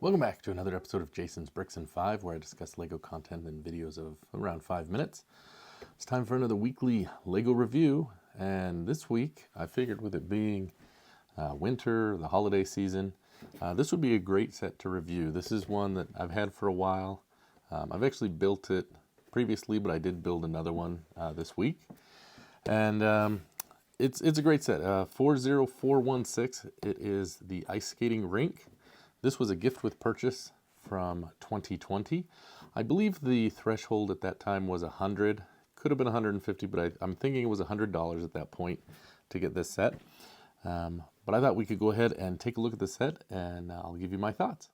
Welcome back to another episode of Jason's Bricks and 5, where I discuss LEGO content in videos of around 5 minutes. It's time for another weekly LEGO review, and this week I figured with it being winter, the holiday season, this would be a great set to review. This is one that I've had for a while. I've actually built it previously, but I did build another one this week. And it's a great set. 40416, it is the Ice Skating Rink. This was a gift with purchase from 2020. I believe the threshold at that time was 100. Could have been 150, but I'm thinking it was $100 at that point to get this set. But I thought we could go ahead and take a look at the set, and I'll give you my thoughts.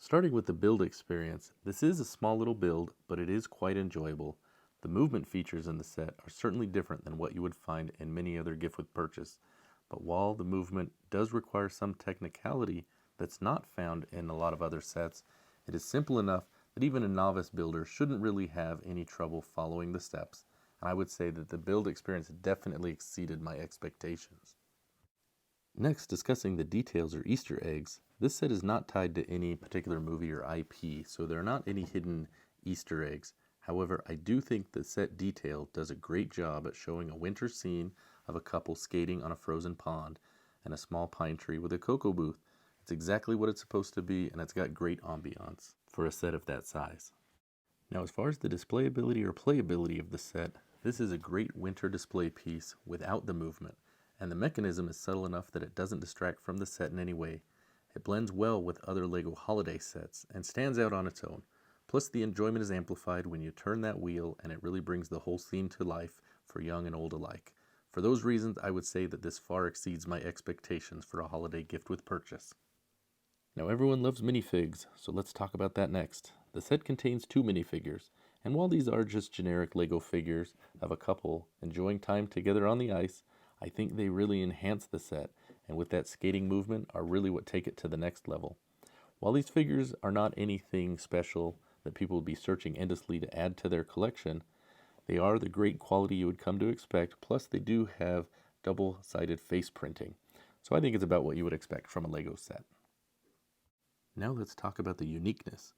Starting with the build experience, this is a small little build, but it is quite enjoyable. The movement features in the set are certainly different than what you would find in many other gift with purchase. But while the movement does require some technicality that's not found in a lot of other sets, it is simple enough that even a novice builder shouldn't really have any trouble following the steps. And I would say that the build experience definitely exceeded my expectations. Next, discussing the details or Easter eggs, this set is not tied to any particular movie or IP, so there are not any hidden Easter eggs. However, I do think the set detail does a great job at showing a winter scene of a couple skating on a frozen pond and a small pine tree with a cocoa booth. It's exactly what it's supposed to be, and it's got great ambiance for a set of that size. Now, as far as the displayability or playability of the set, this is a great winter display piece without the movement, and the mechanism is subtle enough that it doesn't distract from the set in any way. It blends well with other LEGO holiday sets and stands out on its own. Plus, the enjoyment is amplified when you turn that wheel, and it really brings the whole scene to life for young and old alike. For those reasons, I would say that this far exceeds my expectations for a holiday gift with purchase. Now, everyone loves minifigs, so let's talk about that next. The set contains 2 minifigures, and while these are just generic LEGO figures of a couple enjoying time together on the ice, I think they really enhance the set, and with that skating movement are really what take it to the next level. While these figures are not anything special that people would be searching endlessly to add to their collection, they are the great quality you would come to expect, plus they do have double-sided face printing. So I think it's about what you would expect from a LEGO set. Now let's talk about the uniqueness.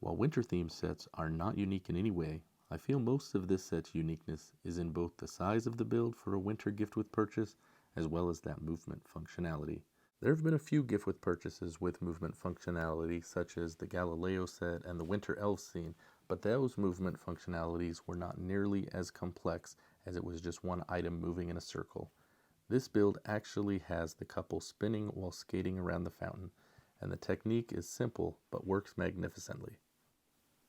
While winter themed sets are not unique in any way, I feel most of this set's uniqueness is in both the size of the build for a winter gift with purchase, as well as that movement functionality. There have been a few gift with purchases with movement functionality, such as the Galileo set and the Winter Elves scene, but those movement functionalities were not nearly as complex as it was just one item moving in a circle. This build actually has the couple spinning while skating around the fountain, and the technique is simple but works magnificently.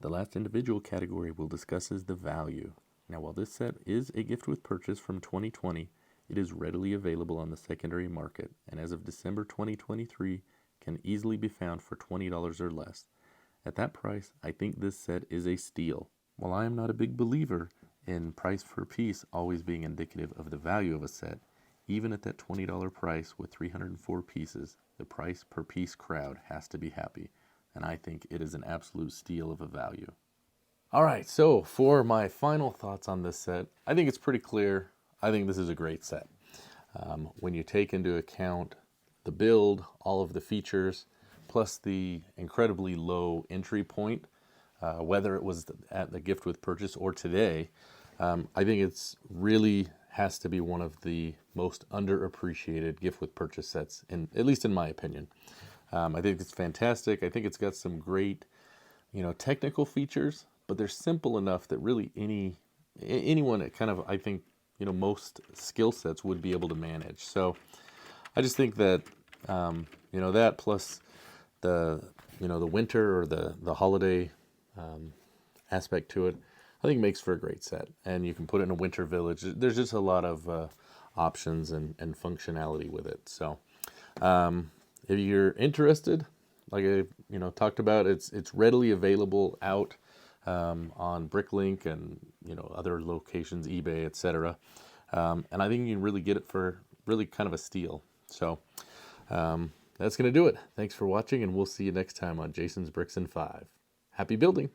The last individual category we'll discuss is the value. Now, while this set is a gift with purchase from 2020, it is readily available on the secondary market, and as of December 2023, can easily be found for $20 or less. At that price, I think this set is a steal. While I am not a big believer in price per piece always being indicative of the value of a set, even at that $20 price with 304 pieces, the price per piece crowd has to be happy, and I think it is an absolute steal of a value. Alright, so for my final thoughts on this set, I think it's pretty clear. I think this is a great set. When you take into account the build, all of the features, plus the incredibly low entry point, whether it was at the gift with purchase or today, I think it's really has to be one of the most underappreciated gift with purchase sets, at least in my opinion. I think it's fantastic. I think it's got some great, technical features, but they're simple enough that really anyone kind of, I think, most skill sets would be able to manage. So I just think that, that plus the, the winter or the holiday aspect to it, I think makes for a great set. And you can put it in a winter village. There's just a lot of options and functionality with it. So if you're interested, like I talked about, it's readily available out on Bricklink and other locations, eBay, etc. And I think you can really get it for really kind of a steal. So that's going to do it. Thanks for watching, and we'll see you next time on Jason's Bricks and 5. Happy building!